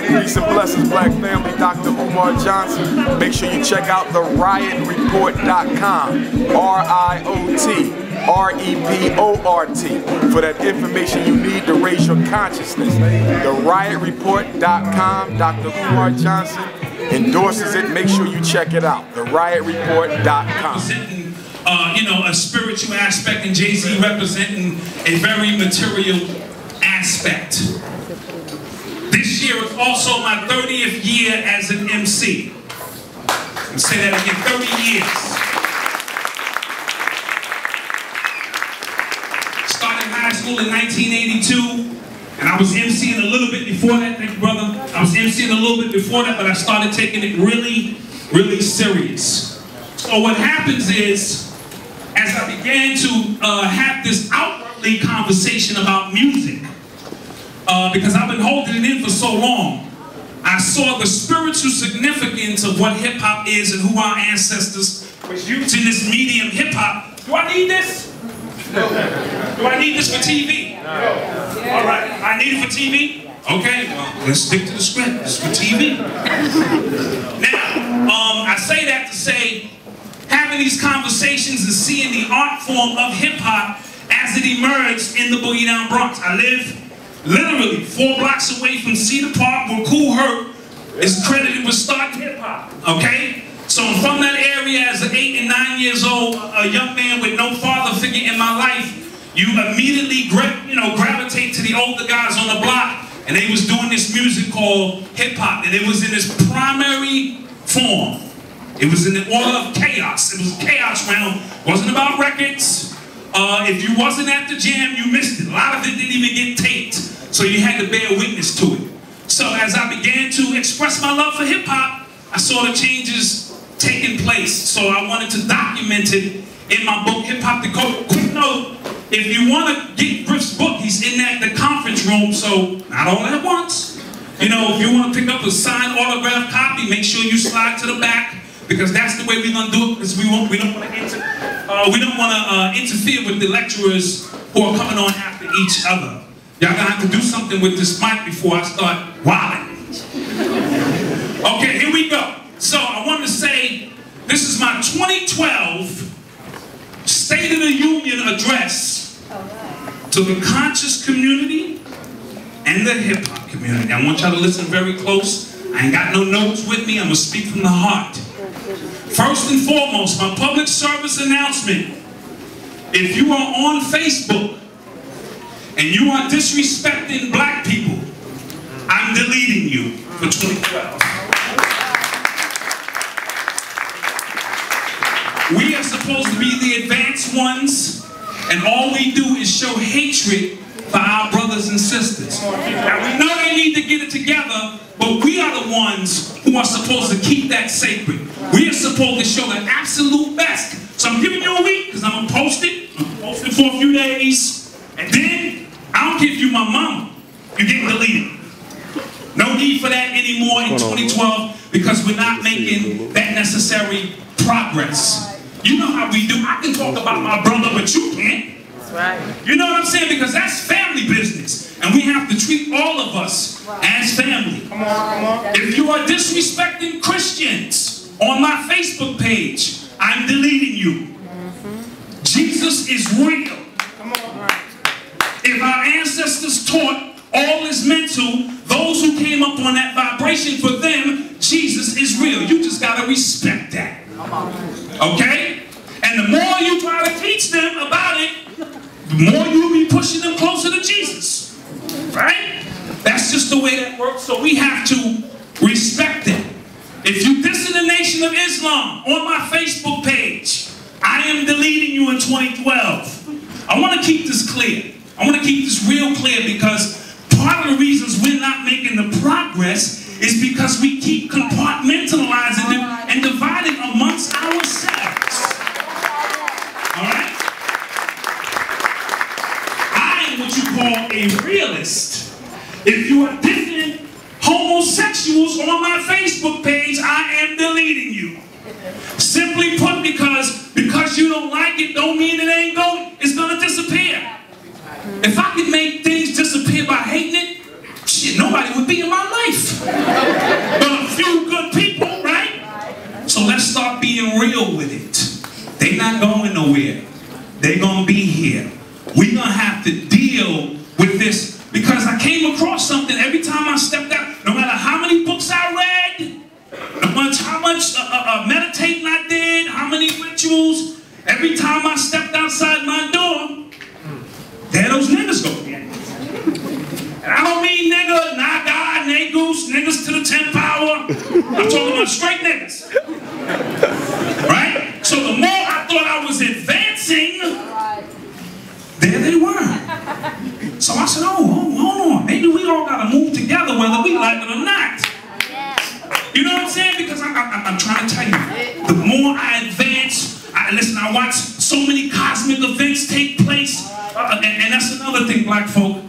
Peace and blessings, black family. Dr. Umar Johnson. Make sure you check out theriotreport.com. RIOTREPORT for that information you need to raise your consciousness. Theriotreport.com. Dr. Umar Johnson endorses it. Make sure you check it out. Theriotreport.com. You know, a spiritual aspect, and Jay-Z representing a very material aspect. This year is also my 30th year as an MC. I'll say that again, 30 years. Started high school in 1982, and I was MCing a little bit before that, thank you, brother. I was MCing a little bit before that, but I started taking it really, really serious. So what happens is, as I began to have this outwardly conversation about music, because I've been holding it in for so long, I saw the spiritual significance of what hip-hop is and who our ancestors was using this medium hip-hop. Do I need this? No. Do I need this for TV? No. All right, I need it for TV? Okay, well, let's stick to the script. It's for TV. Now, I say that to say, having these conversations and seeing the art form of hip-hop as it emerged in the Boogie Down Bronx. I live literally 4 blocks away from Cedar Park, where Kool Herc is credited with starting hip-hop, okay? So I'm from that area as an 8 and 9 years old, a young man with no father figure in my life. You immediately gravitate to the older guys on the block, and they was doing this music called hip-hop, and it was in its primary form. It was in the order of chaos. It was a chaos round. It wasn't about records. If you wasn't at the jam, you missed it. A lot of it didn't even get taped, so you had to bear witness to it. So as I began to express my love for hip-hop, I saw the changes taking place. So I wanted to document it in my book, Hip Hop The Code. Quick note, if you want to get Griff's book, he's in the conference room, so not all at once. You know, if you want to pick up a signed autographed copy, make sure you slide to the back, because that's the way we're gonna do it. Because we don't want to interfere with the lecturers who are coming on after each other. Y'all gonna have to do something with this mic before I start wilding. Okay, here we go. So I want to say this is my 2012 State of the Union address to the conscious community and the hip hop community. I want y'all to listen very close. I ain't got no notes with me. I'm gonna speak from the heart. First and foremost, my public service announcement. If you are on Facebook and you are disrespecting black people, I'm deleting you for 2012. We are supposed to be the advanced ones, and all we do is show hatred for our brothers and sisters. Now we know they need to get it together, but we are the ones who are supposed to keep that sacred. We are supposed to show the absolute best. So I'm giving you a week, because I'm going to post it. I'm going to post it for a few days. And then, I don't care if you're my mama, you're getting deleted. No need for that anymore in 2012, because we're not making that necessary progress. You know how we do. I can talk about my brother, but you can't. That's right. You know what I'm saying? Because that's family business. And we have to treat all of us as family. Come on, come on. If you are disrespecting Christians on my Facebook page, I'm deleting you. Jesus is real. Come on. If our ancestors taught all is mental, those who came up on that vibration, for them, Jesus is real. You just got to respect that. Okay? And the more you try to teach them about it, the more you'll be pushing them closer to Jesus. Right? That's just the way that works. So we have to respect it. If you diss the Nation of Islam on my Facebook page, I am deleting you in 2012. I want to keep this clear. I want to keep this real clear, because part of the reasons we're not making the progress is because we keep compartmentalizing them and dividing amongst ourselves. Alright? I am what you call a realist. If you are dissing homosexuals on my Facebook page, I am deleting you. Simply put, because you don't like it, don't mean it ain't going. It's gonna disappear. If I could make things disappear by hating it, shit, nobody would be in my life. not going nowhere. They're going to be here. We're going to have to deal with this, because I came across something every time I stepped out, no matter how many books I read, no matter how much meditating I did, how many rituals, every time I stepped outside my door, there those niggas go again. And I don't mean nigga, naga, negus, niggas to the 10th power. I'm talking about straight niggas. Right? So the more I thought I was advancing, there they were. So I said, oh, hold on. Maybe we all got to move together whether we like it or not. You know what I'm saying? Because I'm trying to tell you, the more I advance, I watch so many cosmic events take place. And that's another thing, black folk.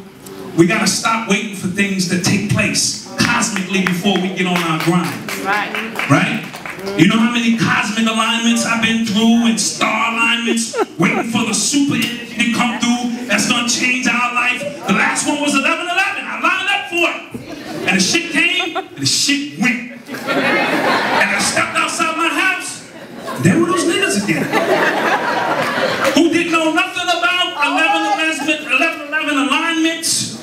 We got to stop waiting for things that take place cosmically before we get on our grind. Right? You know how many cosmic alignments I've been through and star alignments, waiting for the super energy to come through that's going to change our life. The last one was 11/11. I lined up for it. And the shit came, and the shit went. And I stepped outside my house, and there were those niggas again. Who didn't know nothing about 11/11 alignments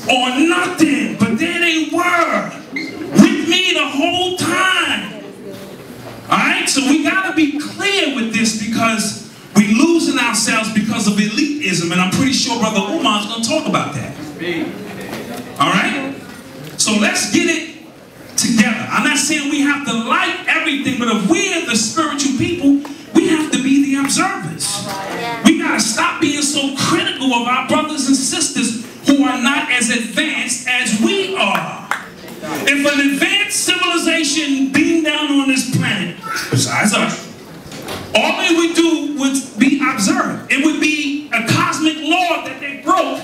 or nothing. But there they were, with me the whole time. Alright, so we gotta be clear with this, because we're losing ourselves because of elitism, and I'm pretty sure Brother Umar's gonna talk about that. Alright? So let's get it together. I'm not saying we have to like everything, but if we're the spiritual people, we have to be the observers. We gotta stop being so critical of our brothers and sisters who are not as advanced as we are. If an advanced civilization beamed down on this planet, besides us, all they would do would be observed. It would be a cosmic law that they broke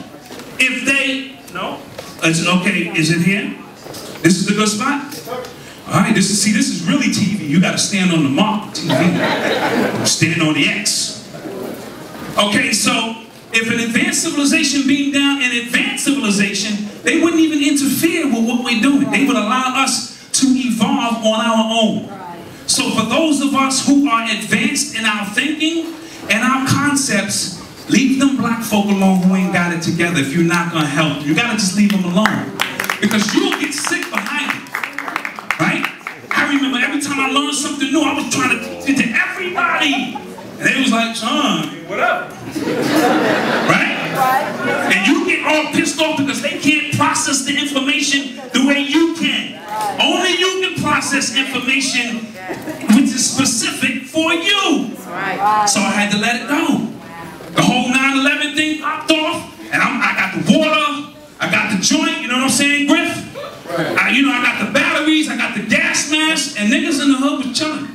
if they, no? Okay, is it here? This is the good spot? All right, this is really TV. You got to stand on the mark, TV. Stand on the X. Okay, so if an advanced civilization beamed down an advanced civilization, they wouldn't even interfere with what we're doing. They would allow us to evolve on our own. So for those of us who are advanced in our thinking and our concepts, leave them black folk alone who ain't got it together. If you're not going to help them, you got to just leave them alone. Because you'll get sick behind it. Right? I remember every time I learned something new, I was trying to teach it to everybody. And they was like, son, what up? Right? And you get all pissed off because they can't process the information the way you can. Only you can process information which is specific for you. So I had to let it go. The whole 9/11 thing popped off, and I got the water, I got the joint, you know what I'm saying, Griff? I got the batteries, I got the gas mask, and niggas in the hood was chilling.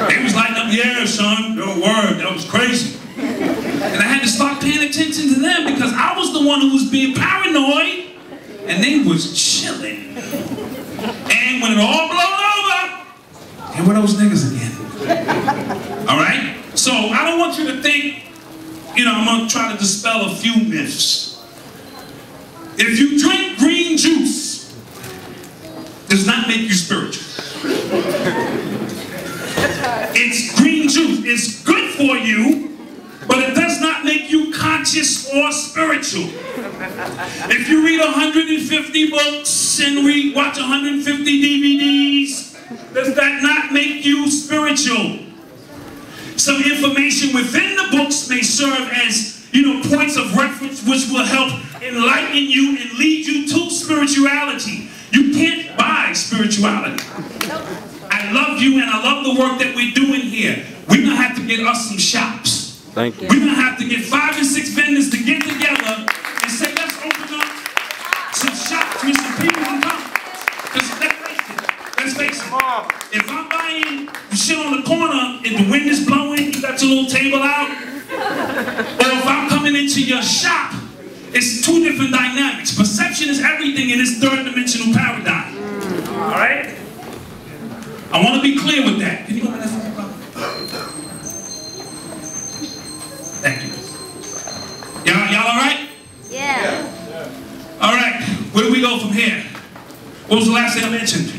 They was like, yeah, son, no word, that was crazy. And I had to start paying attention to them because I was the one who was being paranoid, and they was chilling. And when it all blowed over, here were those niggas again. All right? So I don't want you to think, I'm going to try to dispel a few myths. If you drink green juice, does not make you spiritual. It's green juice. It's good for you, but it does not make you conscious or spiritual. If you read 150 books and watch 150 DVDs, does that not make you spiritual? Some information within the books may serve as, points of reference which will help enlighten you and lead you to spirituality. You can't buy spirituality. I love you and I love the work that we're doing here. We're going to have to get us some shops. Thank you. We're going to have to get 5 or 6 vendors to get together and say, let's open up some shops with some people who come. Because let's face it. If I'm buying shit on the corner and the wind is blowing, you got your little table out, or if I'm coming into your shop, it's 2 different dynamics. Perception is everything in this 3rd dimensional paradigm. All right? I want to be clear with that. Can you go to that for me, brother? Thank you. Y'all all right? Yeah. All right. Where do we go from here? What was the last thing I mentioned?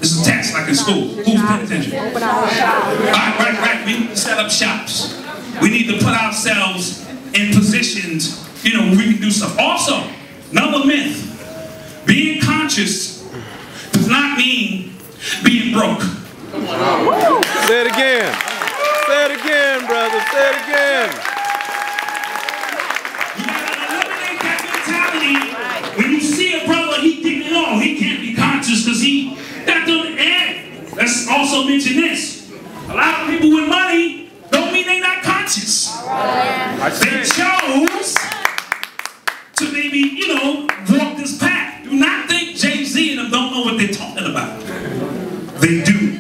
This is a test, like in school. Who's paying attention? Right. We need to set up shops. We need to put ourselves in positions, you know, where we can do stuff. Also, another myth. Being conscious does not mean being broke. Say it again. Say it again, brother. Say it again. You gotta eliminate that mentality. When you see a brother, he thinking, oh, he can't be conscious because he got to end. Let's also mention this. A lot of people with money don't mean they're not conscious. They chose to maybe, you know, walk this path. Do not think Jay-Z and them don't know what they're talking about. They do.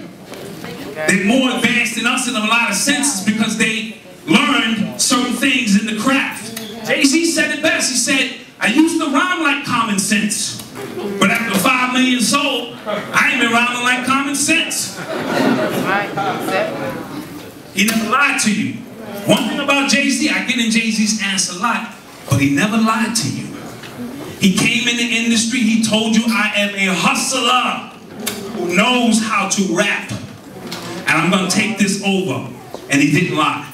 They're more advanced than us in a lot of senses because they learned certain things in the craft. Jay-Z said it best. He said, I used to rhyme like common sense. But after 5 million sold, I ain't been rhyming like common sense. He never lied to you. One thing about Jay-Z, I get in Jay-Z's ass a lot, but he never lied to you. He came in the industry, he told you, I am a hustler who knows how to rap. And I'm going to take this over. And he didn't lie.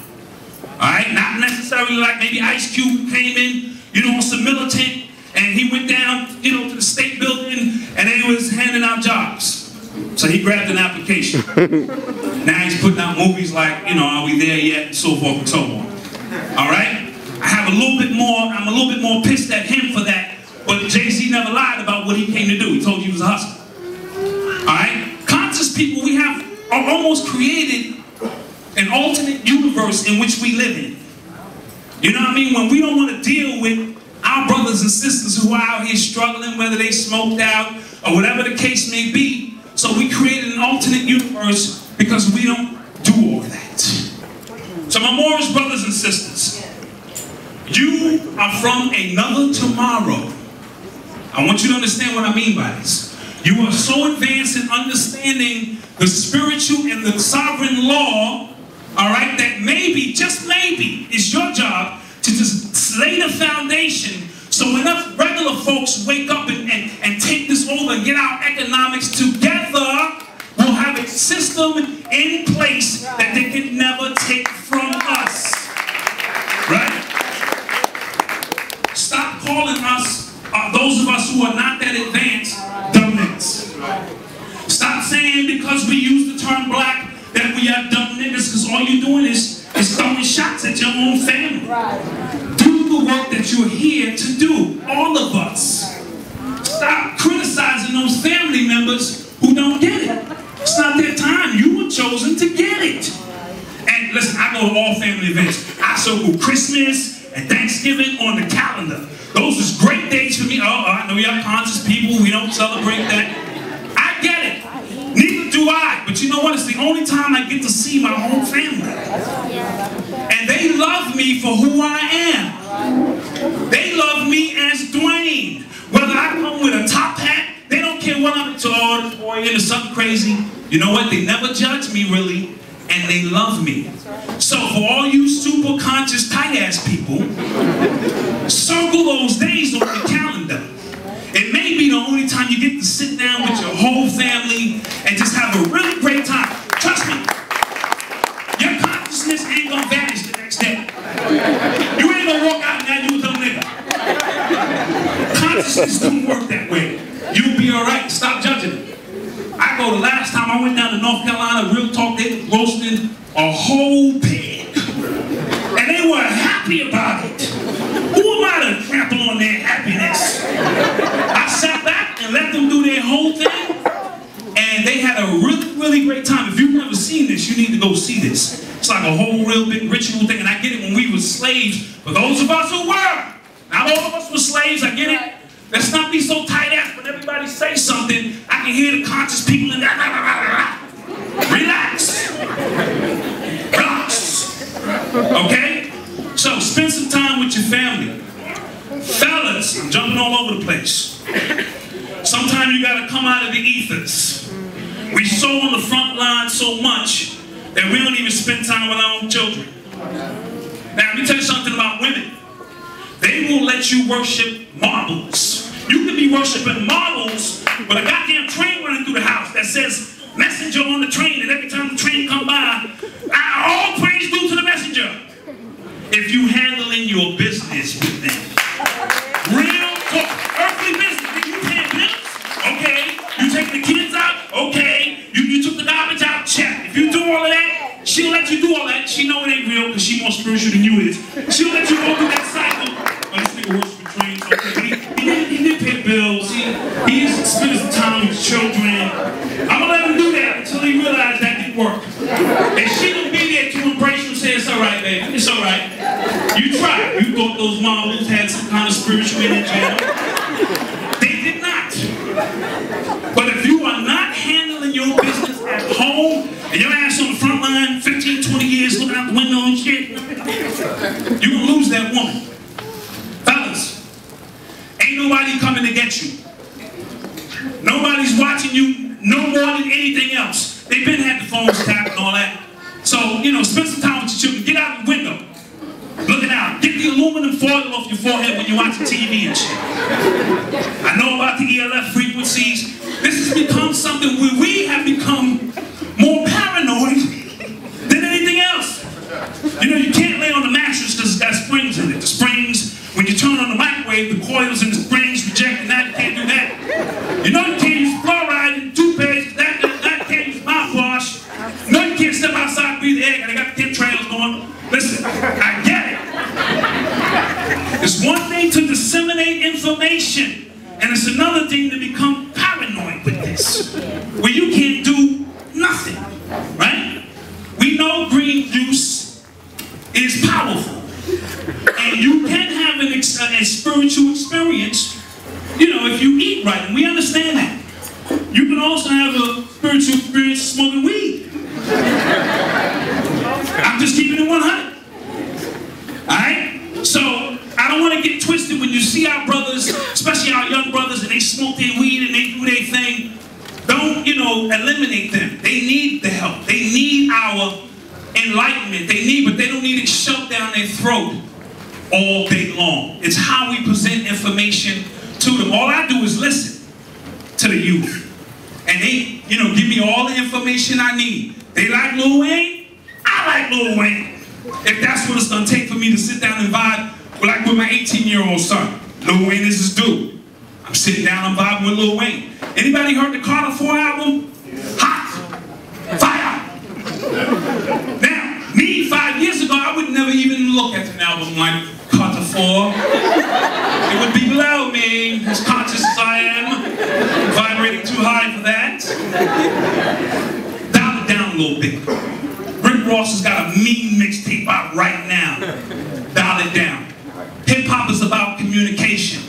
Alright? Not necessarily like maybe Ice Cube came in, you know, on some militant, and he went down, you know, to the state building, and then he was handing out jobs. So he grabbed an application. Now he's putting out movies like, you know, Are We There Yet? And so forth and so on. Alright? I have a little bit more, I'm a little bit more pissed at him for that, but Jay-Z never lied about what he came to do. He told you he was a hustler. Alright? Conscious people, we have almost created an alternate universe in which we live in. You know what I mean? When we don't want to deal with our brothers and sisters who are out here struggling, whether they smoked out or whatever the case may be, so we created an alternate universe because we don't do all of that. So my Morris brothers and sisters, you are from another tomorrow. I want you to understand what I mean by this. You are so advanced in understanding the spiritual and the sovereign law, all right, that maybe, just maybe, it's your job to just lay the foundation so when us regular folks wake up and take this over and get our economics together, we'll have a system in place that they can never take from us. Right? Stop calling us, those of us who are not that advanced, dumb niggas. Stop saying because we use the term black that we are dumb niggas, because all you're doing is throwing shots at your own family. Do the work that you're here to do, all of us. Stop criticizing those family members who don't get it. It's not their time. You were chosen to get it. And listen, I go to all family events. I circle Christmas and Thanksgiving on the calendar. Those are great days for me. Oh, I know y'all conscious people. We don't celebrate that. I get it. Neither do I. But you know what? It's the only time I get to see my whole family. And they love me for who I am. They love me as Dwayne. Whether I come with a top hat, they don't care what I'm into. Oh, this boy into something crazy. You know what? They never judge me really. And they love me. So for all you super conscious tight-ass people, circle those days on the calendar. It may be the only time you get to sit down with your whole family and just have a really great time. Trust me, your consciousness ain't gonna vanish the next day. You ain't gonna walk out and you a dumb nigga. Consciousness don't work that way. You'll be alright. Stop judging it. I go, the last time I went down to North Carolina, real talk, they were roasting a whole pig. And they were happy about it. Who am I to trample on their happiness? I sat back and let them do their whole thing, and they had a really, really great time. If you've never seen this, you need to go see this. It's like a whole real big ritual thing, and I get it when we were slaves. For those of us who were, not all of us were slaves, I get it. Let's not be so tight-ass when everybody says something. I can hear the conscious people in there. Relax. Relax. Okay? So spend some time with your family. Fellas, I'm jumping all over the place. Sometimes you gotta come out of the ethers. We so on the front line so much that we don't even spend time with our own children. Now, let me tell you something about women. They will let you worship marbles. You can be worshiping marbles, but a goddamn train running through the house that says messenger on the train, and every time the train come by, all praise due to the messenger. If you handling your business with them. Real talk, earthly business. You pay bills? Okay. You take the kids out? Okay. You took the garbage out? Check. If you do all of that, she'll let you do all that. She know it ain't real because she more spiritual than you is. She'll let you go through that cycle. Oh, this nigga works for trains. Okay. He did pay bills. He spent his time with his children. I'm gonna let him do that until he realizes that didn't work. And she gonna be there to embrace you and say, it's all right, baby. It's all right. You tried. You thought those models had some kind of spiritual energy. They did not. But if you are not handling your business at home, and your ass on the front line, 15, 20 years looking out the window and shit, you're gonna lose that woman. Fellas, ain't nobody coming to get you. Nobody's watching you no more than anything else. They've been had the phones tapped and all that. So, you know, spend some time with your children. Get out the window. Looking out. Get the aluminum foil off your forehead when you're watching TV and shit. I know about the ELF frequencies. This has become something where we have become more paranoid than anything else. You know, you can't lay on the mattress because it's got springs in it. The springs, when you turn on the microwave, the coils in the springs reject and that. You can't do that. You know you can't use fluoride in toothpaste. That can't use mouthwash. No, you can't step outside and breathe the air. They got the chemtrails going. Listen, I get it. It's one thing to disseminate information, and it's another thing to become paranoid with this, where you can't do nothing, right? We know green juice is powerful, and you can have a spiritual experience, you know, if you eat right, and we understand that. You can also have a spiritual experience smoking weed. I'm just keeping it 100. Alright? So, I don't want to get twisted when you see our brothers, especially our young brothers, and they smoke their weed and they do their thing. Don't, you know, eliminate them. They need the help. They need our enlightenment. But they don't need it shoved down their throat all day long. It's how we present information to them. All I do is listen to the youth. And they, you know, give me all the information I need. They like Lil Wayne? I like Lil Wayne. If that's what it's gonna take for me to sit down and vibe, like with my 18-year-old son. Lil Wayne is his dude. I'm sitting down, I'm vibing with Lil Wayne. Anybody heard the Carter 4 album? Hot. Fire. Now, me 5 years ago, I would never even look at an album like Carter 4. It would be below me, as conscious as I am. Vibrating too high for that. Dial it down a little bit. Rick Ross has got a mean mixtape out right now. Dial it down. Hip-hop is about communication.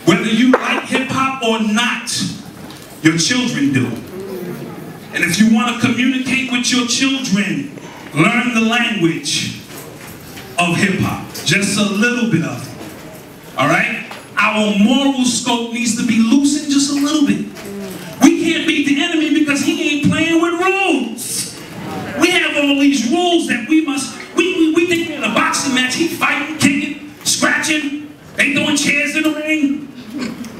Whether you like hip-hop or not, your children do. And if you want to communicate with your children, learn the language of hip-hop. Just a little bit of it. All right? Our moral scope needs to be loosened just a little bit. We can't beat the enemy because he ain't playing with rules. We have all these rules that we must, we think in a boxing match, he fighting, kicking, scratching, they throwing chairs in the ring.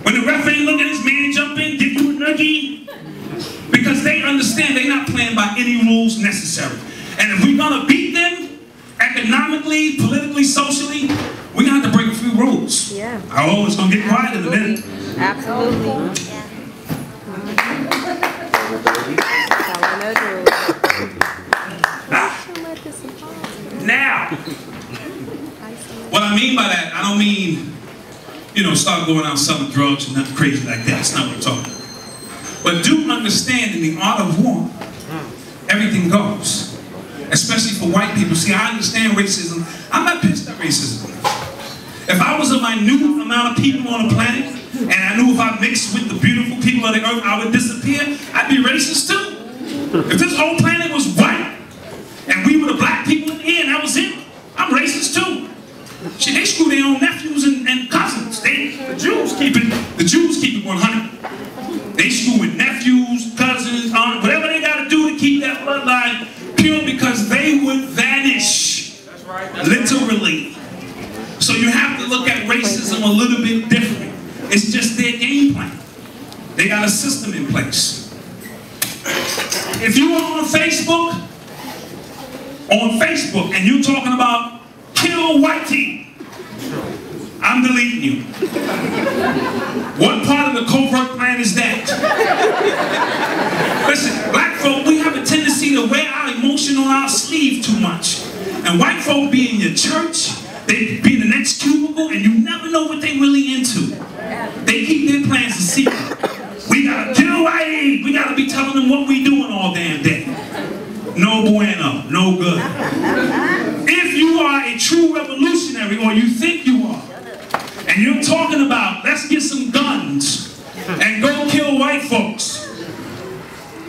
When the ref ain't looking, his man jump in, give you a noogie. Because they understand they're not playing by any rules necessary. And if we're gonna beat them, economically, politically, socially, we're gonna have to break a few rules. Yeah. Oh, it's gonna get quiet in a minute. Absolutely. Now, what I mean by that, I don't mean, you know, start going out selling drugs and nothing crazy like that. That's not what I'm talking about. But do understand in the art of war, everything goes. Especially for white people. See, I understand racism. I'm not pissed at racism. If I was a minute amount of people on the planet, and I knew if I mixed with the beautiful people of the earth, I would disappear, I'd be racist too. If this whole planet was white, and we were the black people in the air, and that was it, I'm racist too. Shit, they screw their own nephews and cousins. The Jews keep it 100. They screw with nephews, cousins, aunts, whatever they gotta do to keep that bloodline pure, because they would vanish. That's right. Literally. So you have to look at racism a little bit different. It's just their game plan. They got a system in place. If you are on Facebook, and you're talking about kill white team, I'm deleting you. What part of the covert plan is that? Listen, black folk, we have a tendency to wear our emotion on our sleeve too much. And white folk be in your church, they be in the next cubicle, and you never know what they really into. They keep their plans a secret. We gotta kill white, we gotta be telling them what we doing all damn day. No bueno, no good. If you are a true revolutionary, or you think you are, and you're talking about, let's get some guns and go kill white folks,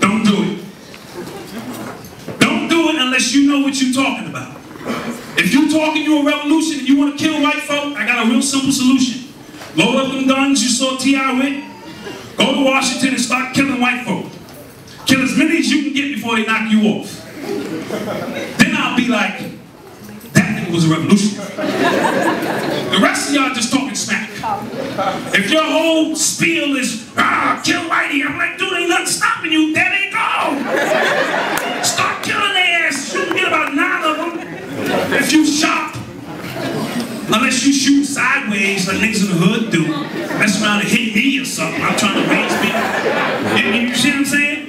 don't do it. Don't do it unless you know what you're talking about. If you're talking you're a revolution and you want to kill white folk, I got a real simple solution. Load up them guns you saw T.I. with, go to Washington and start killing white folk. Kill as many as you can get before they knock you off. Then I'll be like, that nigga was a revolutionary. The rest of y'all just talking smack. If your whole spiel is, kill whitey, I'm like, dude, ain't nothing stopping you. There they go. Start killing their ass. You can get about 9 of them. If you shop, unless you shoot sideways like niggas in the hood do, mess around and hit me or something. I'm trying to raise me. You see what I'm saying?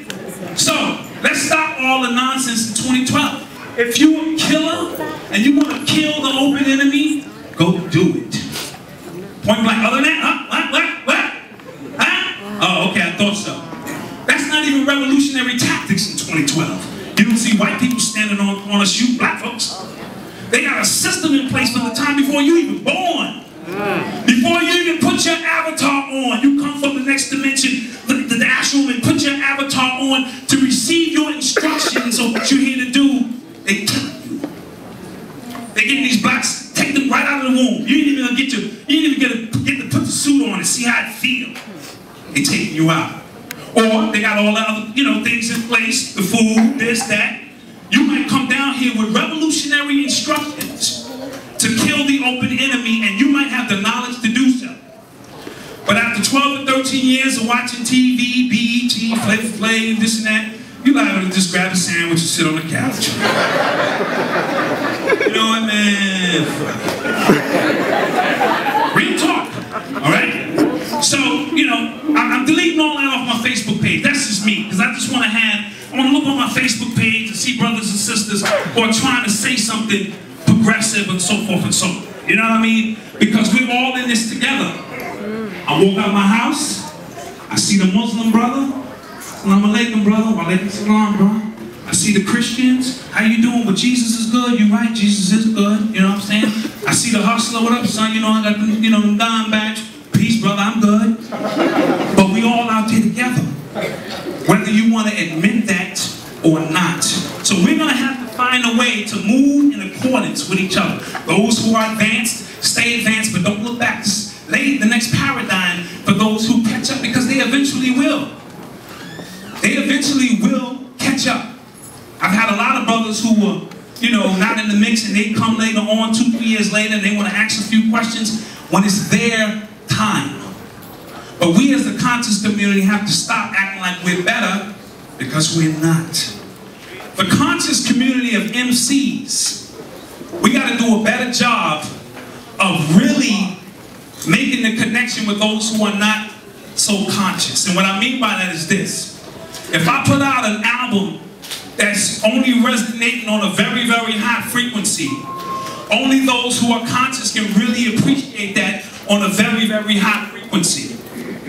So, let's stop all the nonsense in 2012. If you're a killer and you want to kill the open enemy, go do it. Point blank. Other than that, what? Huh? Oh, okay, I thought so. That's not even revolutionary tactics in 2012. You don't see white people standing on a shoot black folks. They got a system in place from the time before you even born. Before you even put your avatar on, you come from the next dimension, the astral, and put your avatar on to receive your instructions of what you're here to do. They kill you. They get these blacks, take them right out of the womb. You didn't even get to put the suit on and see how it feels. They taking you out. Or they got all the other, things in place, the food, this, that. You might come down here with revolutionary instructions to kill the open enemy, and you might have the knowledge to do so. But after 12 or 13 years of watching TV, BET, Flavor Flav, this and that, you're liable to just grab a sandwich and sit on the couch. You know what, man? Real talk, all right? So, I'm deleting all that off my Facebook page. That's just me, because I just want to look on my Facebook page and see brothers and sisters who are trying to say something progressive and so forth and so on. You know what I mean? Because we're all in this together. I walk out my house, I see the Muslim brother, Assalamu alaikum brother, wa alaikum salam bro. I see the Christians, how you doing? Well, Jesus is good, you right, Jesus is good, you know what I'm saying? I see the hustler, what up son, I got them, them dime bags, peace brother, I'm good. But we all out here together, whether you want to admit that or not. So we're going to have to find a way to move in accordance with each other. Those who are advanced, stay advanced, but don't look back. Lay the next paradigm for those who catch up, because they eventually will. They eventually will catch up. I've had a lot of brothers who were, not in the mix, and they come later on, 2-3 years later, and they want to ask a few questions when it's their time. But we as the conscious community have to stop acting like we're better, because we're not. The conscious community of MCs, we got to do a better job of really making the connection with those who are not so conscious. And what I mean by that is this. If I put out an album that's only resonating on a very, very high frequency, only those who are conscious can really appreciate that on a very, very high frequency,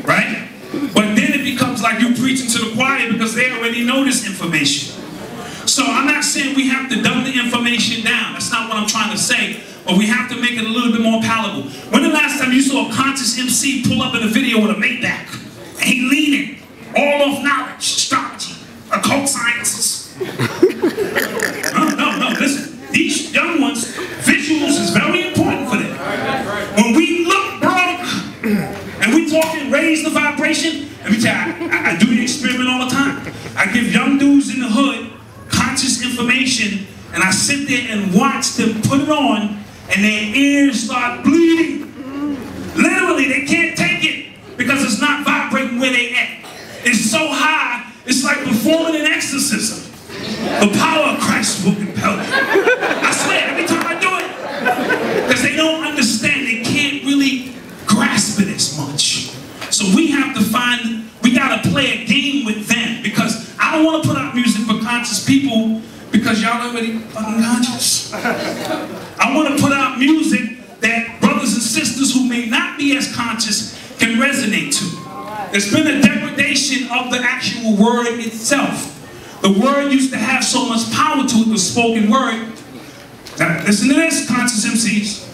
right? But then it becomes like you're preaching to the choir, because they already know this information. So I'm not saying we have to dumb the information down. That's not what I'm trying to say. But we have to make it a little bit more palatable. When the last time you saw a conscious MC pull up in a video with a Maybach, and he leaning, all off knowledge, astrology, occult sciences? No, listen. These young ones, visuals is very important for them. When we look broke, and we talking raise the vibration, let me tell you, I do the experiment all the time. I give young dudes in the hood conscious information, and I sit there and watch them put it on, and their ears start bleeding. Literally, they can't take it because it's not vibrating where they at. It's so high, it's like performing an exorcism. The power of Christ will compel you. I swear, every time I do it. Because they don't understand, they can't really grasp it as much. So we have to find, we got to play a game with them. Because I don't want to put out music for conscious people because y'all already fucking conscious. I want to put out music that brothers and sisters who may not be as conscious can resonate to. There's been a degradation of the actual word itself. The word used to have so much power to it, the spoken word. Now, listen to this, conscious MCs.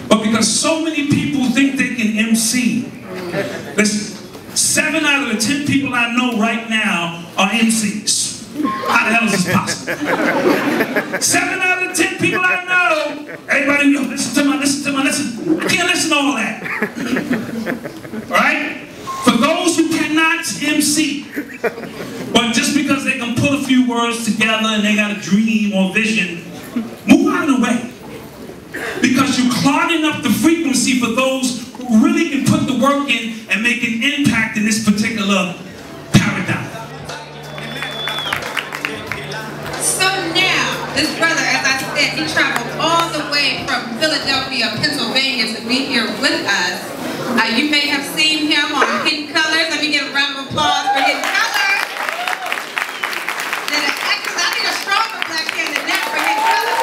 But because so many people think they can MC, listen, 7 out of the 10 people I know right now are MCs. How the hell is this possible? 7 out of the 10 people I know, everybody, listen. I can't listen to all that. All right? For those who cannot MC, but just because they can put a few words together and they got a dream or vision, move out of the way. Because you're clogging up the frequency for those who really can put the work in and make an impact in this particular paradigm. So now, this brother, as I said, he traveled all the way from Philadelphia, Pennsylvania to be here with us. You may have seen him on Hidden Colors. Let me get a round of applause for Hidden Colors. I need a stronger black hand than that for Hidden Colors.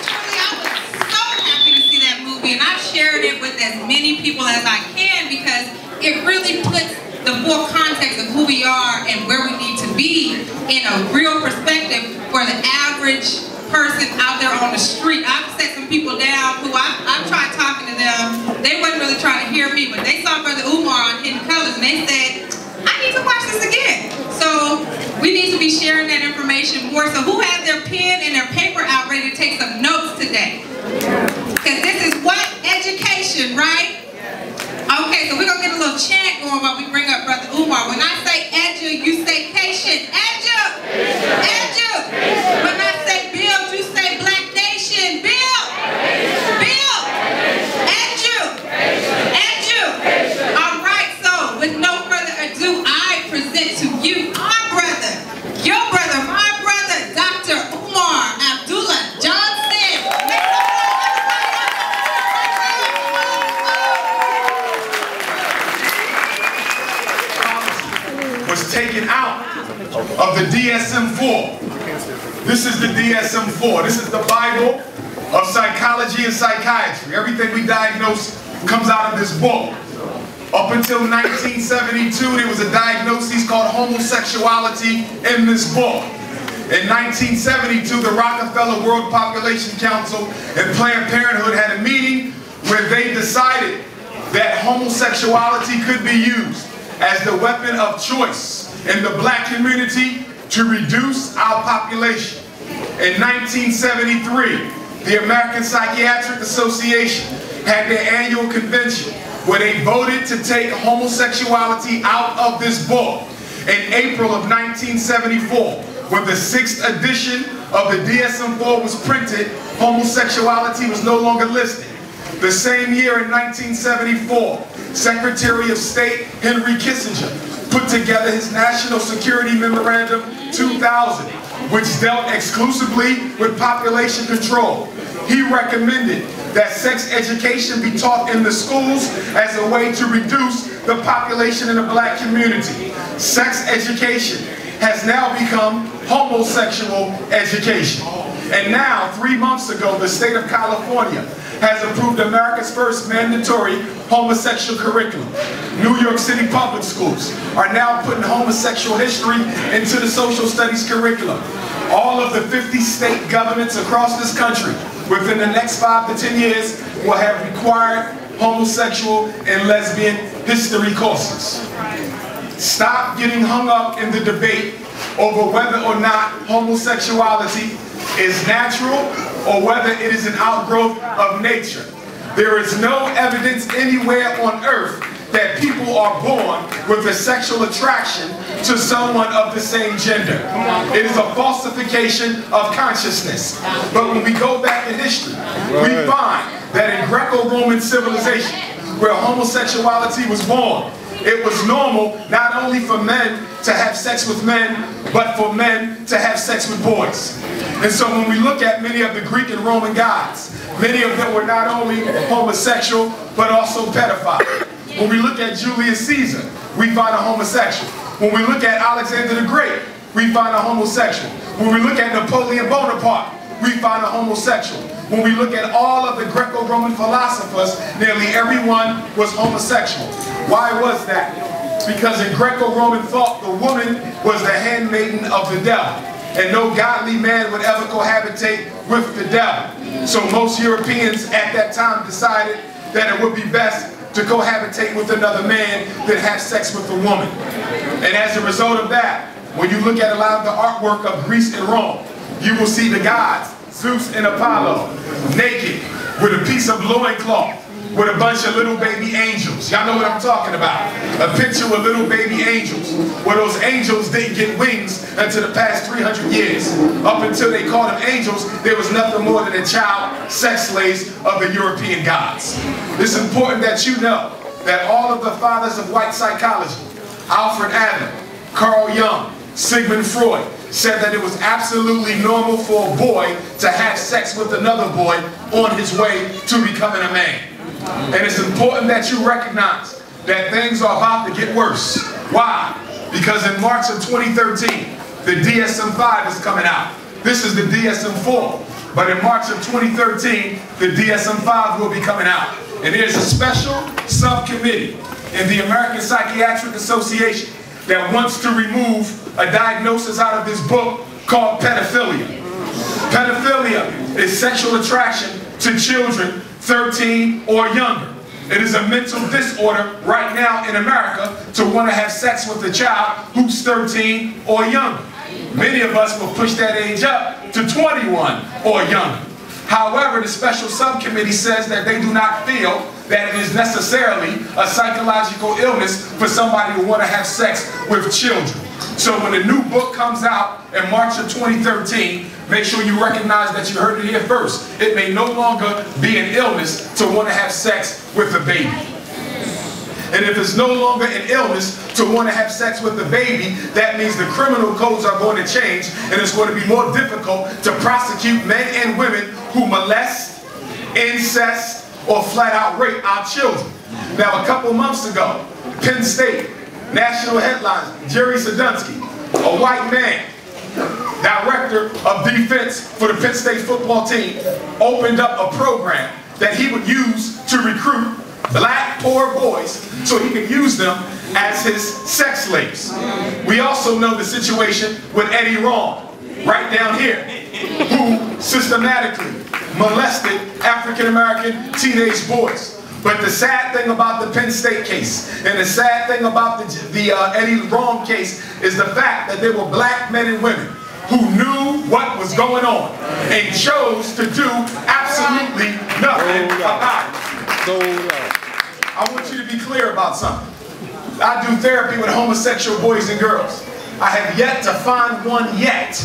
I was so happy to see that movie, and I've shared it with as many people as I can because it really puts the full context of who we are and where we need to be in a real perspective for the average person out there on the street. I've set some people down who I've tried talking to them. They wasn't really trying to hear me, but they saw Brother Umar on Hidden Colors and they said, I need to watch this again. So we need to be sharing that information more. So who has their pen and their paper out ready to take some notes today? Because this is what? Education, right? Okay, so we're going to get a little chant going while we bring up Brother Umar. When I say edu, you say patient. Edu! Edu! When I say build, you say Black Nation. Build! Build! Edu! Edu! All right, so with no further ado, I present to you my brother, your brother, my brother, Dr. Umar Abdullah-Johnson. Was taken out of the DSM-4. This is the DSM-4. This is the Bible of psychology and psychiatry. Everything we diagnose comes out of this book. Up until 1972, there was a diagnosis called homosexuality in this book. In 1972, the Rockefeller World Population Council and Planned Parenthood had a meeting where they decided that homosexuality could be used as the weapon of choice in the black community to reduce our population. In 1973, the American Psychiatric Association had their annual convention where they voted to take homosexuality out of this book. In April of 1974, when the 6th edition of the DSM-4 was printed, homosexuality was no longer listed. The same year in 1974, Secretary of State Henry Kissinger put together his National Security Memorandum 2000, which dealt exclusively with population control. He recommended that sex education be taught in the schools as a way to reduce the population in the black community. Sex education has now become homosexual education. And now, 3 months ago, the state of California has approved America's first mandatory homosexual curriculum. New York City public schools are now putting homosexual history into the social studies curriculum. All of the 50 state governments across this country within the next 5 to 10 years will have required homosexual and lesbian history courses. Stop getting hung up in the debate over whether or not homosexuality is natural or whether it is an outgrowth of nature. There is no evidence anywhere on earth that people are born with a sexual attraction to someone of the same gender. It is a falsification of consciousness. But when we go back in history, we find that in Greco-Roman civilization, where homosexuality was born, It was normal not only for men to have sex with men, but for men to have sex with boys. And so when we look at many of the Greek and Roman gods, many of them were not only homosexual, but also pedophile. When we look at Julius Caesar, we find a homosexual. When we look at Alexander the Great, we find a homosexual. When we look at Napoleon Bonaparte, we find a homosexual. When we look at all of the Greco-Roman philosophers, nearly everyone was homosexual. Why was that? Because in Greco-Roman thought, the woman was the handmaiden of the devil, and no godly man would ever cohabitate with the devil. So most Europeans at that time decided that it would be best to cohabitate with another man than have sex with a woman. And as a result of that, when you look at a lot of the artwork of Greece and Rome, you will see the gods, Zeus and Apollo, naked with a piece of loincloth, with a bunch of little baby angels. Y'all know what I'm talking about. A picture with little baby angels, where those angels didn't get wings until the past 300 years. Up until they called them angels, there was nothing more than the child sex slaves of the European gods. It's important that you know that all of the fathers of white psychology, Alfred Adler, Carl Jung, Sigmund Freud, said that it was absolutely normal for a boy to have sex with another boy on his way to becoming a man. And it's important that you recognize that things are about to get worse. Why? Because in March of 2013, the DSM-5 is coming out. This is the DSM-4. But in March of 2013, the DSM-5 will be coming out. And there's a special subcommittee in the American Psychiatric Association that wants to remove a diagnosis out of this book called pedophilia. Pedophilia is sexual attraction to children 13 or younger. It is a mental disorder right now in America to want to have sex with a child who's 13 or younger. Many of us will push that age up to 21 or younger. However, the special subcommittee says that they do not feel that it is necessarily a psychological illness for somebody to want to have sex with children. So when the new book comes out in March of 2013, make sure you recognize that you heard it here first. It may no longer be an illness to want to have sex with a baby. And if it's no longer an illness to want to have sex with the baby, that means the criminal codes are going to change, and it's going to be more difficult to prosecute men and women who molest, incest, or flat out rape our children. Now, a couple months ago, Penn State, national headlines, Jerry Sadunski, a white man, director of defense for the Penn State football team, opened up a program that he would use to recruit black poor boys so he could use them as his sex slaves. We also know the situation with Eddie Ron, right down here, who systematically molested African-American teenage boys. But the sad thing about the Penn State case, and the sad thing about the Eddie Ron case, is the fact that there were black men and women who knew what was going on and chose to do absolutely nothing about it. I want you to be clear about something. I do therapy with homosexual boys and girls. I have yet to find one yet,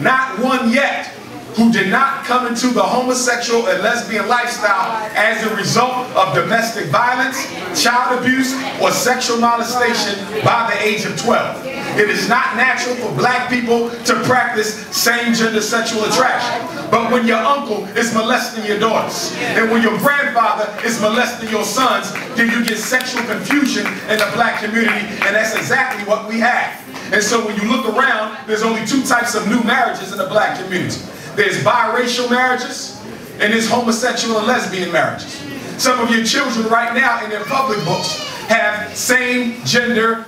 not one yet, who did not come into the homosexual and lesbian lifestyle as a result of domestic violence, child abuse, or sexual molestation by the age of 12. It is not natural for black people to practice same-gender sexual attraction. But when your uncle is molesting your daughters, and when your grandfather is molesting your sons, then you get sexual confusion in the black community, and that's exactly what we have. And so when you look around, there's only two types of new marriages in the black community. There's biracial marriages, and there's homosexual and lesbian marriages. Some of your children right now in their public books have same-gender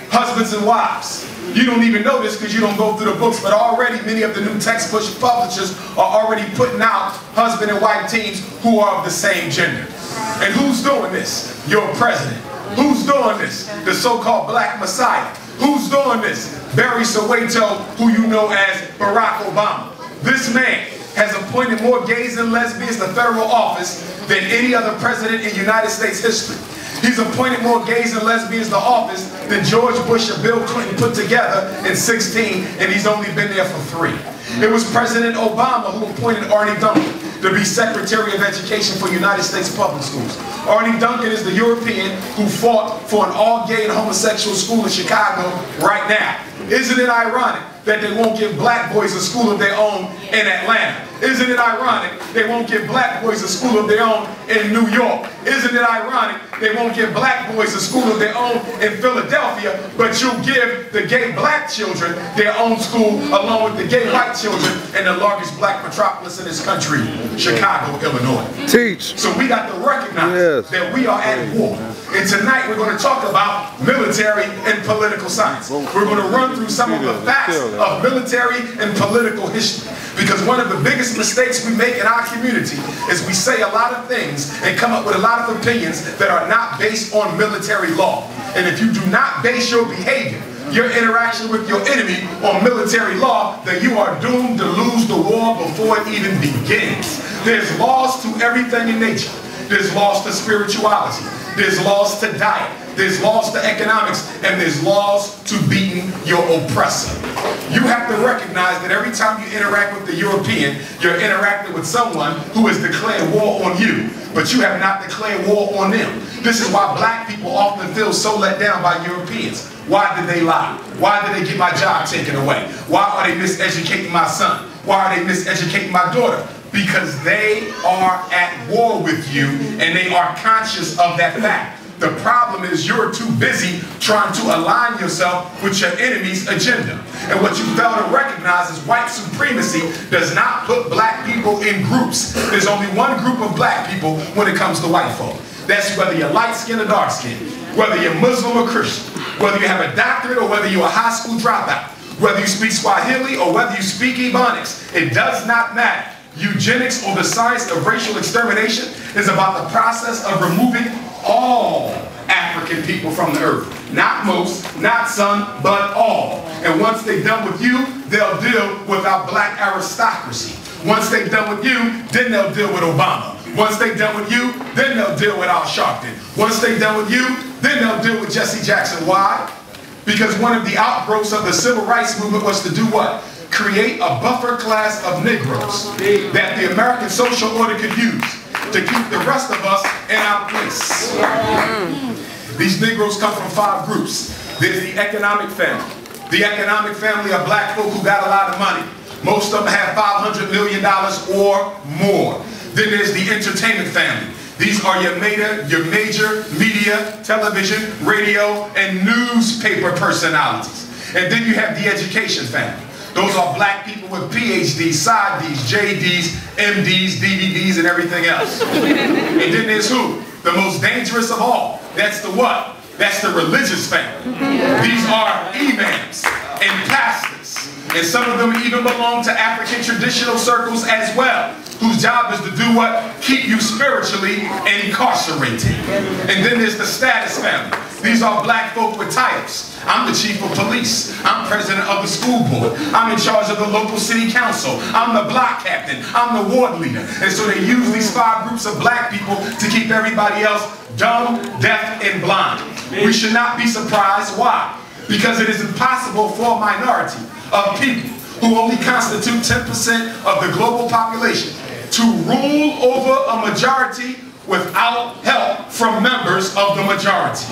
husbands and wives. You don't even know this because you don't go through the books, but already many of the new textbook publishers are already putting out husband and wife teams who are of the same gender. And who's doing this? Your president. Who's doing this? The so-called Black Messiah. Who's doing this? Barry Soweto, who you know as Barack Obama. This man has appointed more gays and lesbians to federal office than any other president in United States history. He's appointed more gays and lesbians to office than George Bush or Bill Clinton put together in 16, and he's only been there for 3. It was President Obama who appointed Arnie Duncan. to be Secretary of Education for United States Public Schools. Arnie Duncan is the European who fought for an all-gay and homosexual school in Chicago right now. Isn't it ironic that they won't give black boys a school of their own in Atlanta? Isn't it ironic they won't give black boys a school of their own in New York? Isn't it ironic they won't give black boys a school of their own in Philadelphia, but you'll give the gay black children their own school along with the gay white children in the largest black metropolis in this country, Chicago, Illinois? Teach. So we got to recognize that we are at war. And tonight we're going to talk about military and political science. We're going to run through some of the facts of military and political history. Because one of the biggest mistakes we make in our community is we say a lot of things and come up with a lot of opinions that are not based on military law. And if you do not base your behavior, your interaction with your enemy on military law, then you are doomed to lose the war before it even begins. There's laws to everything in nature. There's laws to spirituality. There's laws to diet. There's laws to economics, and there's laws to beating your oppressor. You have to recognize that every time you interact with the European, you're interacting with someone who has declared war on you, but you have not declared war on them. This is why black people often feel so let down by Europeans. Why did they lie? Why did they get my job taken away? Why are they miseducating my son? Why are they miseducating my daughter? Because they are at war with you, and they are conscious of that fact. The problem is you're too busy trying to align yourself with your enemy's agenda. And what you fail to recognize is white supremacy does not put black people in groups. There's only one group of black people when it comes to white folk. That's whether you're light skinned or dark skinned, whether you're Muslim or Christian, whether you have a doctorate or whether you're a high school dropout, whether you speak Swahili or whether you speak Ebonics. It does not matter. Eugenics, or the science of racial extermination, is about the process of removing all African people from the earth. Not most, not some, but all. And once they're done with you, they'll deal with our black aristocracy. Once they're done with you, then they'll deal with Obama. Once they're done with you, then they'll deal with Al Sharpton. Once they're done with you, then they'll deal with Jesse Jackson. Why? Because one of the outgrowths of the civil rights movement was to do what? Create a buffer class of Negroes that the American social order could use to keep the rest of us in our place. These Negroes come from 5 groups. There's the economic family. The economic family are black folk who got a lot of money. Most of them have $500 million or more. Then there's the entertainment family. These are your major media, television, radio, and newspaper personalities. And then you have the education family. Those are black people with PhDs, PsyDs, JDs, MDs, DVDs, and everything else. And then there's who? The most dangerous of all. That's the what? That's the religious family. These are imams and pastors. And some of them even belong to African traditional circles as well, whose job is to do what? Keep you spiritually incarcerated. And then there's the status family. These are black folk with titles. I'm the chief of police. I'm president of the school board. I'm in charge of the local city council. I'm the block captain. I'm the ward leader. And so they use these 5 groups of black people to keep everybody else dumb, deaf, and blind. We should not be surprised. Why? Because it is impossible for a minority of people who only constitute 10% of the global population to rule over a majority without help from members of the majority.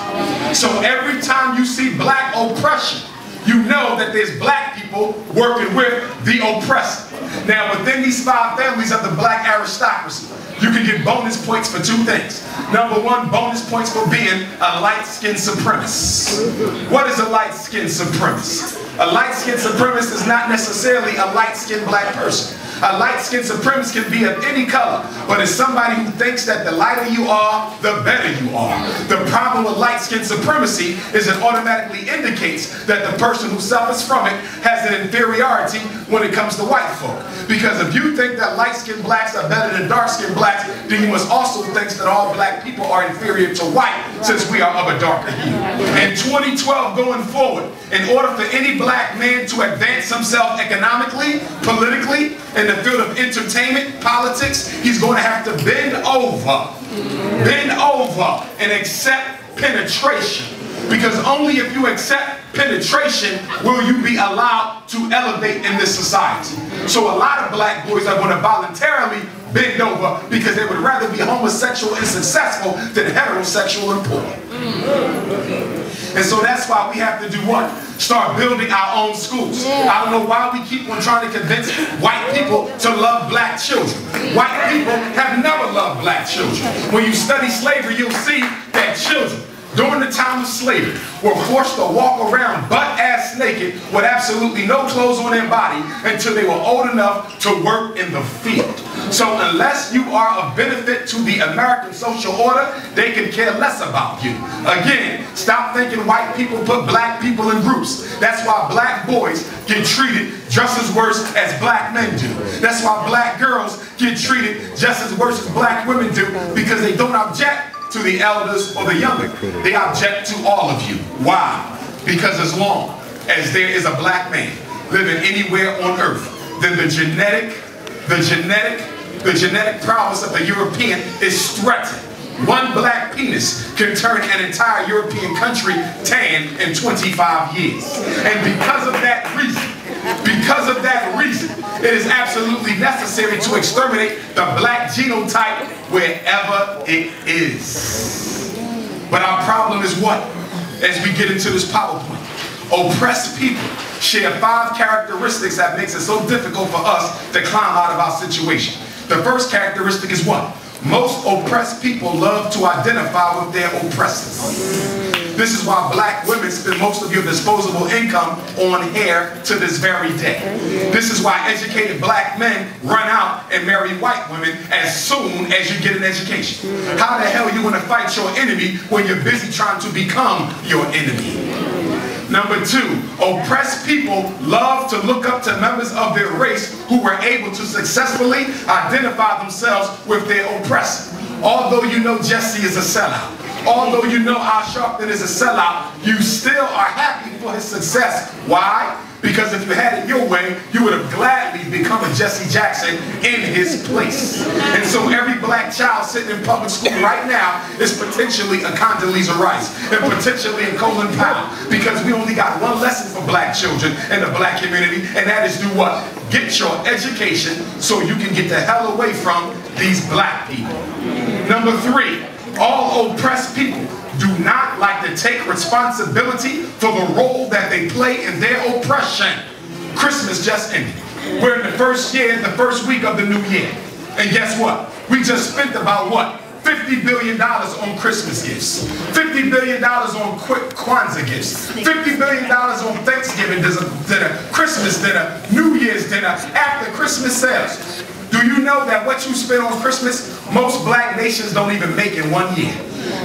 So every time you see black oppression, you know that there's black people working with the oppressor. Now within these 5 families of the black aristocracy, you can get bonus points for 2 things. Number 1, bonus points for being a light-skinned supremacist. What is a light-skinned supremacist? A light-skinned supremacist is not necessarily a light-skinned black person. A light-skinned supremacist can be of any color, but it's somebody who thinks that the lighter you are, the better you are. The problem with light-skinned supremacy is it automatically indicates that the person who suffers from it has an inferiority when it comes to white folk. Because if you think that light-skinned blacks are better than dark-skinned blacks, then you must also think that all black people are inferior to white, since we are of a darker hue. In 2012 going forward, in order for any black man to advance himself economically, politically, in the field of entertainment, politics, he's going to have to bend over and accept penetration. Because only if you accept penetration will you be allowed to elevate in this society. So a lot of black boys are going to voluntarily bend over, because they would rather be homosexual and successful than heterosexual and poor. And so that's why we have to do what? Start building our own schools. I don't know why we keep on trying to convince white people to love black children. White people have never loved black children. When you study slavery, you'll see that children during the time of slavery were forced to walk around butt-ass naked with absolutely no clothes on their body until they were old enough to work in the field. So unless you are of benefit to the American social order, they can care less about you. Again, stop thinking white people put black people in groups. That's why black boys get treated just as worse as black men do. That's why black girls get treated just as worse as black women do, because they don't object to the elders or the younger. They object to all of you. Why? Because as long as there is a black man living anywhere on earth, then the genetic prowess of the European is threatened. One black penis can turn an entire European country tan in 25 years. And because of that reason, it is absolutely necessary to exterminate the black genotype wherever it is. But our problem is what? As we get into this PowerPoint, oppressed people share 5 characteristics that makes it so difficult for us to climb out of our situation. The first characteristic is what? Most oppressed people love to identify with their oppressors. This is why black women spend most of your disposable income on hair to this very day. This is why educated black men run out and marry white women as soon as you get an education. How the hell are you going to fight your enemy when you're busy trying to become your enemy? Number 2, oppressed people love to look up to members of their race who were able to successfully identify themselves with their oppressor. Although you know Jesse is a sellout, although you know Al Sharpton is a sellout, you still are happy for his success. Why? Because if you had it your way, you would have gladly become a Jesse Jackson in his place. And so every black child sitting in public school right now is potentially a Condoleezza Rice and potentially a Colin Powell, because we only got one lesson for black children in the black community, and that is do what? Get your education so you can get the hell away from these black people. Number 3, all oppressed people do not like to take responsibility for the role that they play in their oppression. Christmas just ended. We're in the first week of the new year. And guess what? We just spent about what? $50 billion on Christmas gifts. $50 billion on Kwanzaa gifts. $50 billion on Thanksgiving dinner, Christmas dinner, New Year's dinner, after Christmas sales. Do you know that what you spend on Christmas, most black nations don't even make in 1 year?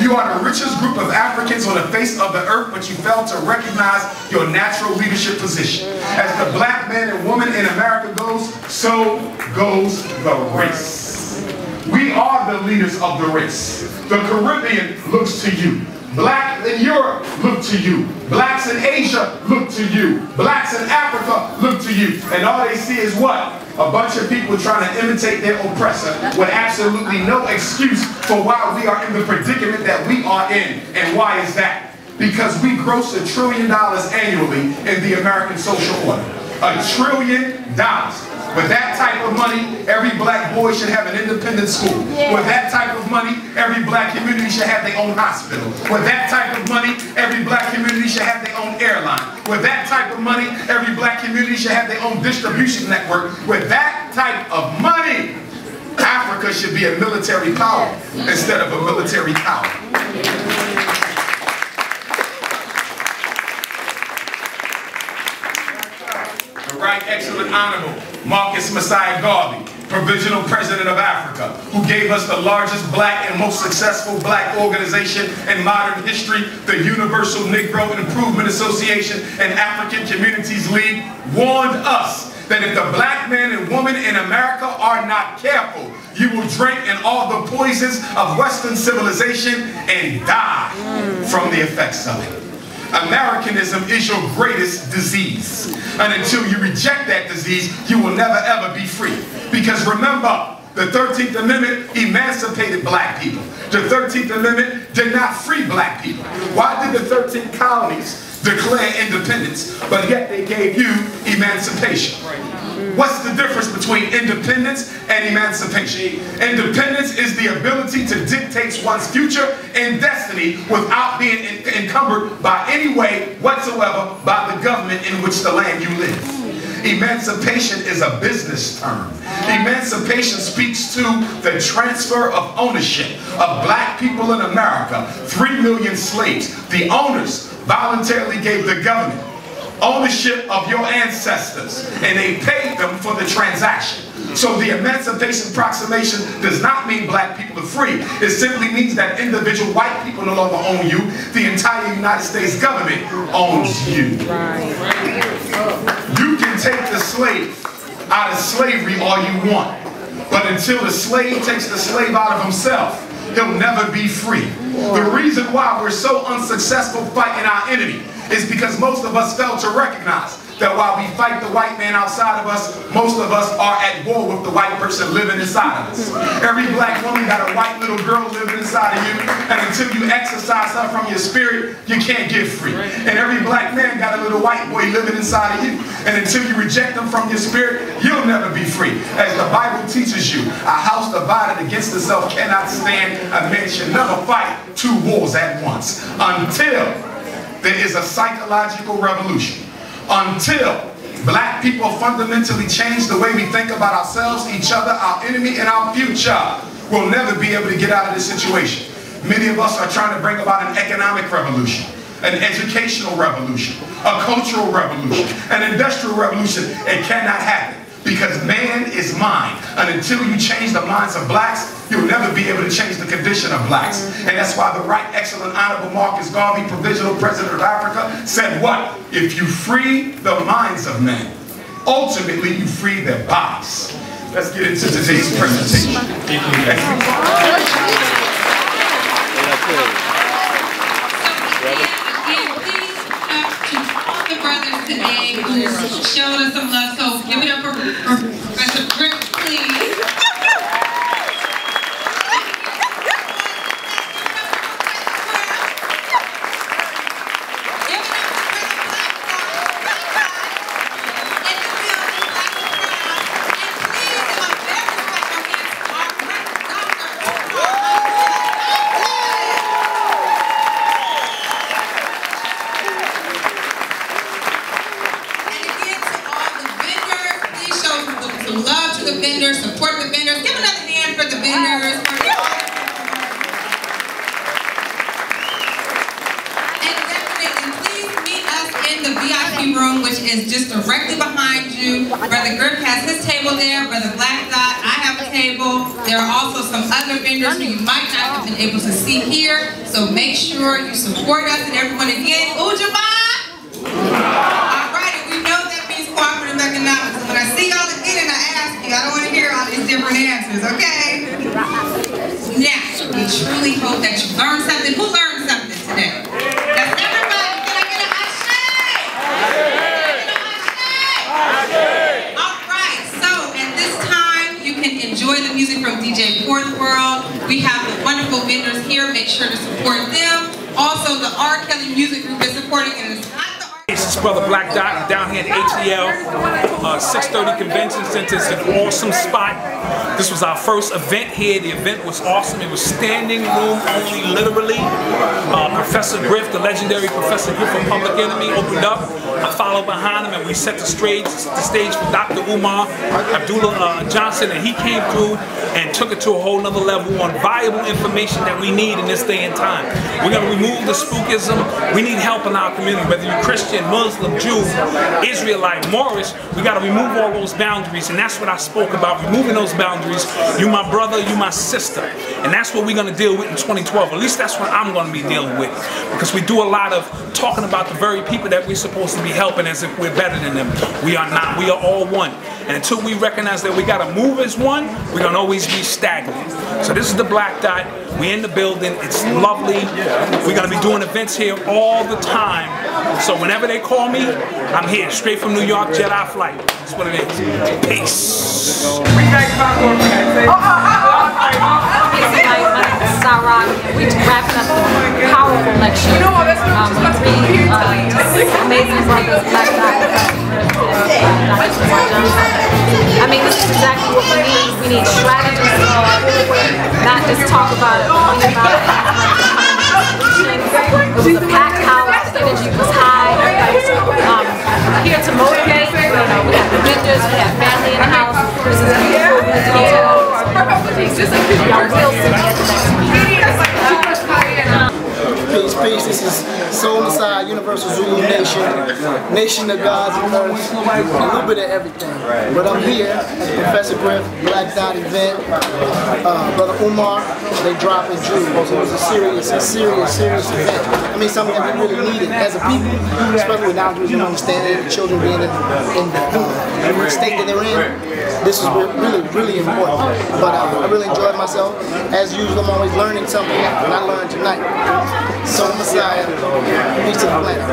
You are the richest group of Africans on the face of the earth, but you fail to recognize your natural leadership position. As the black man and woman in America goes, so goes the race. We are the leaders of the race. The Caribbean looks to you. Blacks in Europe look to you. Blacks in Asia look to you. Blacks in Africa look to you. And all they see is what? A bunch of people trying to imitate their oppressor with absolutely no excuse for why we are in the predicament that we are in. And why is that? Because we gross $1 trillion annually in the American social order. $1 trillion. With that type of money, every black boy should have an independent school. With that type of money, every black community should have their own hospital. With that type of money, every black community should have their own airline. With that type of money, every black community should have their own distribution network. With that type of money, Africa should be a military power instead of a military power. The Right Excellent Honorable Marcus Messiah Garvey, Provisional President of Africa, who gave us the largest black and most successful black organization in modern history, the Universal Negro Improvement Association and African Communities League, warned us that if the black man and woman in America are not careful, you will drink in all the poisons of Western civilization and die from the effects of it. Americanism is your greatest disease. And until you reject that disease, you will never ever be free. Because remember, the 13th Amendment emancipated black people. The 13th Amendment did not free black people. Why did the 13 colonies declare independence, but yet they gave you emancipation? What's the difference between independence and emancipation? Independence is the ability to dictate one's future and destiny without being encumbered by any way whatsoever by the government in which the land you live. Emancipation is a business term. Emancipation speaks to the transfer of ownership of black people in America. 3 million slaves. The owners voluntarily gave the government ownership of your ancestors, and they paid them for the transaction. So the Emancipation Proclamation does not mean black people are free. It simply means that individual white people no longer own you. The entire United States government owns you. You can take the slave out of slavery all you want, but until the slave takes the slave out of himself, he'll never be free. The reason why we're so unsuccessful fighting our enemy is because most of us fail to recognize that while we fight the white man outside of us, most of us are at war with the white person living inside of us. Every black woman got a white little girl living inside of you, and until you exorcise her from your spirit, you can't get free. And every black man got a little white boy living inside of you, and until you reject them from your spirit, you'll never be free. As the Bible teaches you, a house divided against itself cannot stand. A man should never fight 2 wars at once until there is a psychological revolution. Until black people fundamentally change the way we think about ourselves, each other, our enemy, and our future, we'll never be able to get out of this situation. Many of us are trying to bring about an economic revolution, an educational revolution, a cultural revolution, an industrial revolution. It cannot happen because man is mind. And until you change the minds of blacks, you'll never be able to change the condition of blacks. And that's why the Right Excellent Honorable Marcus Garvey, Provisional President of Africa, said what? If you free the minds of men, ultimately you free their bodies. Let's get into today's presentation. Brothers today who showed us some love, so give it up for Professor Griff, please. Support the vendors. Give another hand for the vendors. And definitely, please meet us in the VIP room, which is just directly behind you. Brother Griff has his table there. Brother Black Dot, I have a table. There are also some other vendors who you might not have been able to see here. So make sure you support us and everyone again. Ujaba! Alright, we know that means cooperative economics. So when I see y'all again and I ask you, I don't want to hear all these different answers, okay? Now, we truly hope that you learned something. Who learned something today? That's everybody. Can I get an ashe? Alright, so at this time, you can enjoy the music from DJ Fourth World. We have the wonderful vendors here. Make sure to support them. Also, the R. Kelly Music Group is supporting it. This is Brother Black Dot down here at HEL 630 Convention Center. It's an awesome spot. This was our first event here. The event was awesome. It was standing room only, literally. Professor Griff, the legendary Professor Griff from Public Enemy, opened up. I followed behind him and we set the stage for Dr. Umar Abdullah-Johnson, and he came through and took it to a whole nother level on valuable information that we need in this day and time. We're going to remove the spookism. We need help in our community, whether you're Christian, Muslim, Jew, Israelite, Moorish. We got to remove all those boundaries, and that's what I spoke about, removing those boundaries. You my brother, you my sister, and that's what we're going to deal with in 2012. At least that's what I'm going to be dealing with, because we do a lot of talking about the very people that we're supposed to be helping as if we're better than them. We are not. We are all one. And until we recognize that we got to move as one, we're going to always be stagnant. So this is the Black Dot. We're in the building. It's lovely. We're going to be doing events here all the time. So whenever they call me, I'm here. Straight from New York, Jedi flight. That's what it is. Peace. We're wrapping up a powerful lecture. Three amazing brothers, Black Dot, Dr. Umar-Johnson. I mean, this is exactly what we need. We need strategies to move forward, not just talk about it, but think about it. It was a packed house, the energy was high. Here to motivate. You know, we have the vendors, we have family in the house. This is beautiful. We need to get to y'all will see me at the next meeting. Peace, peace. This is Soul Inside Universal Zulu Nation, Nation of Gods and Earth, a little bit of everything. But I'm here at the Professor Griff Black Dot event. Brother Umar, they dropping Jews. It was a serious event. I mean, something that we really needed as a people, especially with non-Jews and understanding the children being in the state that they're in. This is really important. But I really enjoyed myself. As usual, I'm always learning something, and I learned tonight. So Messiah, peace to the planet.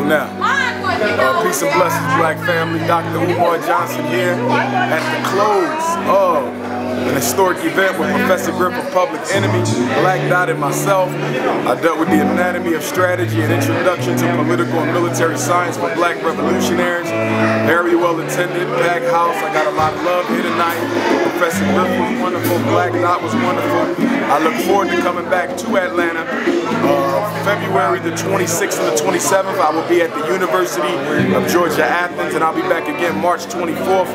Now. Peace and blessings, Black family. Dr. Umar-Johnson here at the close of an historic event with Professor Griff of Public Enemy, Black Dot, and myself. I dealt with the anatomy of strategy and introduction to political and military science for Black revolutionaries. Very well attended, packed house. I got a lot of love here tonight. Professor Griff was wonderful, Black Dot was wonderful. I look forward to coming back to Atlanta. February the 26th and the 27th, I will be at the University of Georgia, Athens, and I'll be back again March 24th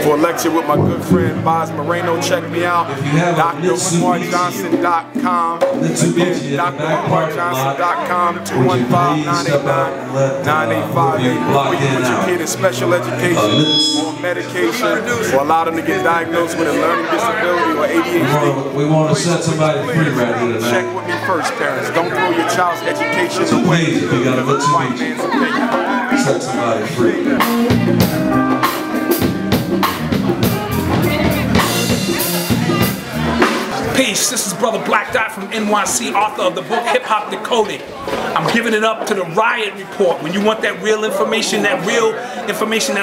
for a lecture with my good friend Shabazz Moreno. Check me out, DrUmarJohnson.com. Again, DrUmarJohnson.com, 215-989-9858. We can put your kid in special education or medication or allow them to get diagnosed with a learning disability or ADHD. We want to set somebody free right here tonight. Check with me first, parents. Don't throw your child's education away. Please, if you got a good white man's opinion, set somebody free. Peace, this is Brother Black Dot from NYC, author of the book Hip Hop Decoded. I'm giving it up to the Riot Report. When you want that real information that's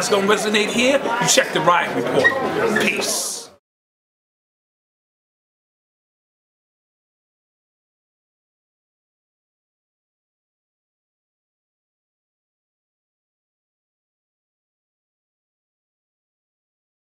going to resonate here, you check the Riot Report. Peace.